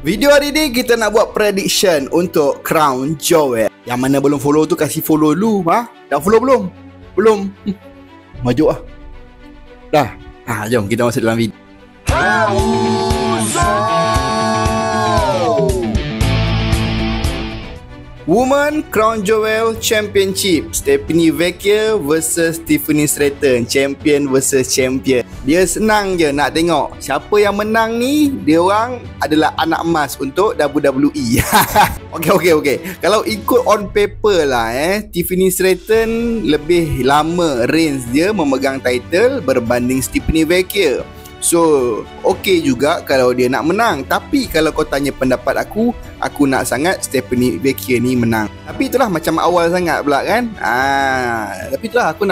Video hari ni kita nak buat prediction untuk Crown Jewel. Yang mana belum follow tu kasih follow dulu. Dah follow belum? Belum. Maju lah. Dah. Jom kita masuk dalam video. Women Crown Jewel Championship, Stephanie Vecchia versus Tiffany Stratton, champion versus champion. Dia senang je nak tengok siapa yang menang ni. Dia orang adalah anak emas untuk WWE. Okey. Kalau ikut on paper lah, Tiffany Stratton lebih lama reigns dia memegang title berbanding Stephanie Vecchia. So, okey juga kalau dia nak menang. Tapi kalau kau tanya pendapat aku nak sangat Stephanie Vecchia ni menang. Tapi itulah macam awal sangat pula kan. Tapi itulah aku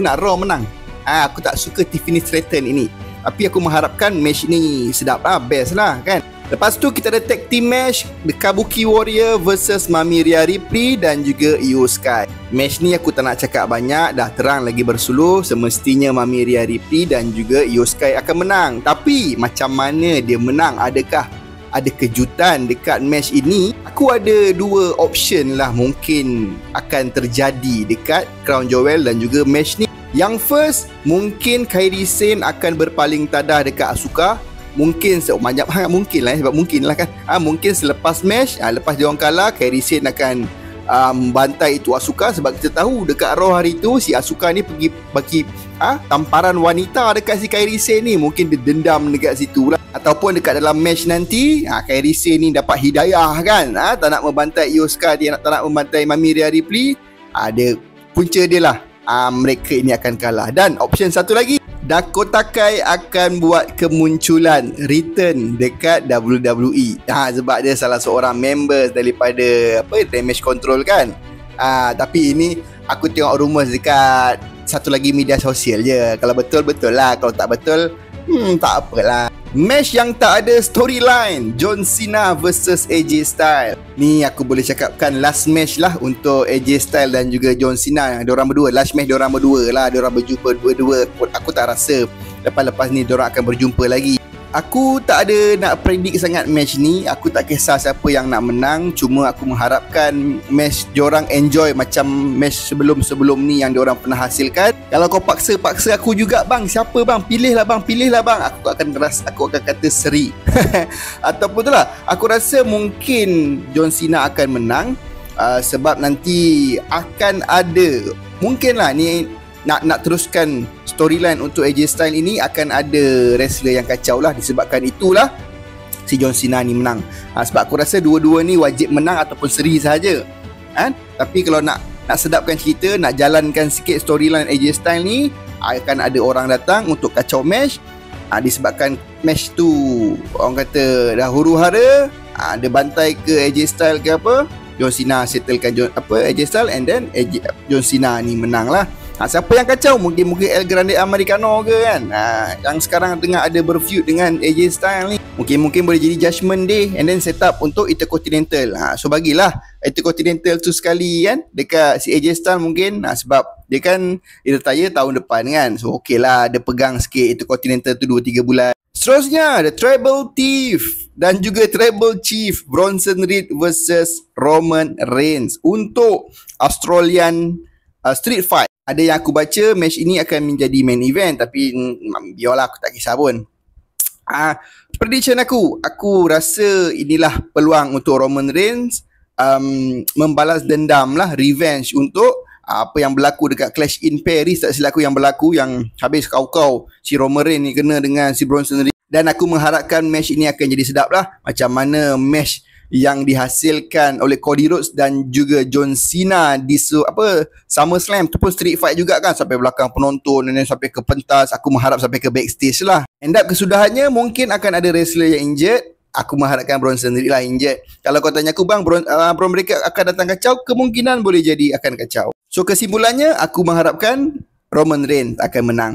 nak Raw menang. Aku tak suka Tiffany Stratton ini. Tapi aku mengharapkan match ni sedap lah, best lah kan. Lepas tu kita ada tag team match, The Kabuki Warrior versus Mami Rhea Ripley dan juga Io Sky. Match ni aku tak nak cakap banyak, dah terang lagi bersuluh. Semestinya Mami Rhea Ripley dan juga Io Sky akan menang. Tapi macam mana dia menang? Adakah ada kejutan dekat match ini? Aku ada dua option lah mungkin akan terjadi dekat Crown Jewel dan juga match ni. Yang first, mungkin Kairi Sane akan berpaling tadah dekat Asuka. Mungkin mungkin lah sebab mungkin lah kan. Mungkin selepas match, lepas dia orang kalah, Kairi Sane akan bantai itu Asuka. Sebab kita tahu dekat Raw hari tu si Asuka ni pergi bagi tamparan wanita dekat si Kairi Sane ni. Mungkin dia dendam dekat situ lah. Ataupun dekat dalam match nanti, Kairi Sane ni dapat hidayah kan. Tak nak membantai Io Sky, dia tak nak membantai Mami Rhea Ripley. Dia punca dia lah. Mereka ini akan kalah. Dan option satu lagi, Dakota Kai akan buat kemunculan return dekat WWE. Sebab dia salah seorang members daripada Damage Control kan. Tapi ini aku tengok rumours dekat satu lagi media sosial je. Kalau betul-betul lah, kalau tak betul tak apalah. Match yang tak ada storyline, John Cena versus AJ Styles. Ni aku boleh cakapkan last match lah untuk AJ Styles dan juga John Cena. Diorang berdua, last match diorang berdua lah. Diorang berjumpa dua-dua. Aku tak rasa lepas-lepas ni diorang akan berjumpa lagi. Aku tak ada nak predict sangat match ni. Aku tak kisah siapa yang nak menang. Cuma aku mengharapkan match diorang enjoy macam match sebelum-sebelum ni yang diorang pernah hasilkan. Kalau kau paksa aku juga bang, siapa bang, pilihlah bang, aku akan kata seri. Ataupun tu lah, aku rasa mungkin John Cena akan menang. Sebab nanti akan ada, mungkin lah ni nak teruskan storyline untuk AJ Styles ini, akan ada wrestler yang kacau lah. Disebabkan itulah si John Cena ni menang. Sebab aku rasa dua-dua ni wajib menang ataupun seri sahaja. Tapi kalau nak sedapkan cerita, nak jalankan sikit storyline AJ Styles ni, akan ada orang datang untuk kacau match. Disebabkan match tu orang kata dah huru-hara, dia bantai ke AJ Styles ke apa, John Cena settlekan AJ Styles, and then John Cena ni menang lah. Siapa yang kacau? Mungkin El Grande Americano ke kan, yang sekarang tengah ada berfeud dengan AJ Styles ni. Mungkin boleh jadi Judgment Day and then set up untuk Intercontinental. So bagilah Intercontinental tu sekali kan dekat si AJ Styles mungkin. Sebab dia kan dia retire tahun depan kan. So okey lah, dia pegang sikit Intercontinental tu 2-3 bulan. Seterusnya The Tribal Chief dan juga Tribal Chief, Bronson Reed versus Roman Reigns untuk Australian Street Fight. Ada yang aku baca match ini akan menjadi main event, tapi biarlah, aku tak kisah pun. Prediction aku rasa inilah peluang untuk Roman Reigns membalas dendam lah, revenge untuk apa yang berlaku dekat Clash in Paris, tak silap aku yang berlaku, yang habis kau si Roman Reigns ni kena dengan si Bronson Reed. Dan aku mengharapkan match ini akan jadi sedap lah, macam mana match yang dihasilkan oleh Cody Rhodes dan juga John Cena di SummerSlam tu pun street fight juga kan, sampai belakang penonton dan sampai ke pentas. Aku mengharap sampai ke backstage lah. End up kesudahannya mungkin akan ada wrestler yang injured. Aku mengharapkan Bronson Reed lah injured. Kalau kau tanya aku bang, Bron mereka akan datang kacau, kemungkinan boleh jadi akan kacau. So kesimpulannya, aku mengharapkan Roman Reigns akan menang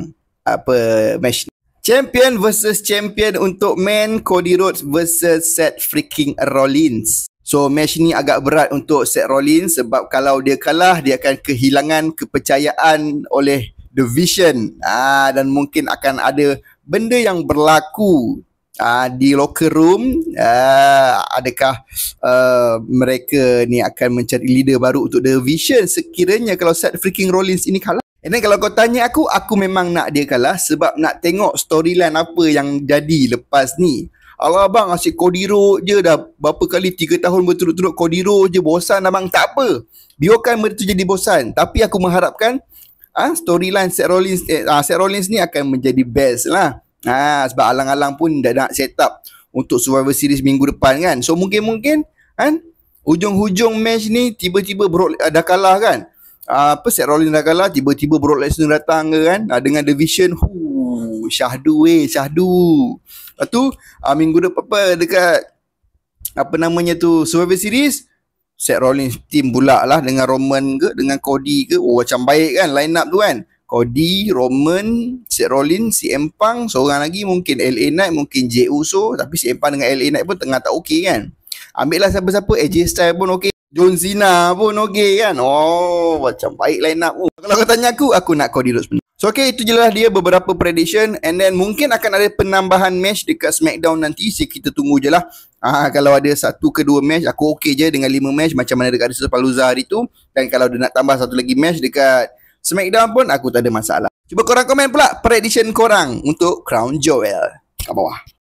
match ni. Champion versus champion untuk men, Cody Rhodes versus Seth freaking Rollins. So match ni agak berat untuk Seth Rollins, sebab kalau dia kalah, dia akan kehilangan kepercayaan oleh The Vision. Dan mungkin akan ada benda yang berlaku di locker room, adakah mereka ni akan mencari leader baru untuk The Vision sekiranya kalau Seth freaking Rollins ini kalah? And then kalau kau tanya aku memang nak dia kalah sebab nak tengok storyline apa yang jadi lepas ni. Alah abang, asyik Cody Rhodes je dah berapa kali 3 tahun berturut-turut Cody Rhodes je, bosan abang. Tak apa, biarkan benda tu jadi bosan. Tapi aku mengharapkan storyline Seth Rollins ni akan menjadi best lah. Sebab alang-alang pun dah nak set up untuk Survivor Series minggu depan kan. So mungkin kan hujung-hujung match ni tiba-tiba dah kalah kan. Seth Rollins dah kalah, tiba-tiba Brock Lesnar datang ke kan, dengan The Vision. Syahdu. Lepas tu minggu depan dekat Survivor Series, Seth Rollins team pula lah dengan Roman ke, dengan Cody ke. Macam baik kan line up tu kan. Cody, Roman, Seth Rollins, CM Punk, seorang lagi mungkin LA Knight, mungkin Jey Uso. Tapi CM Punk dengan LA Knight pun tengah tak okey kan. Ambil lah siapa-siapa, AJ Styles pun okey, John Cena pun okey kan. Macam baik line up. Kalau kau tanya aku nak Cody Rhodes. So itu je lah dia beberapa prediction. And then mungkin akan ada penambahan match dekat SmackDown nanti. Kita tunggu je lah. Kalau ada 1 ke 2 match, aku okey je dengan 5 match macam mana dekat Wrestlepalooza hari tu. Dan kalau dia nak tambah 1 lagi match dekat SmackDown pun aku tak ada masalah. Cuba korang komen pula prediction korang untuk Crown Jewel kat bawah.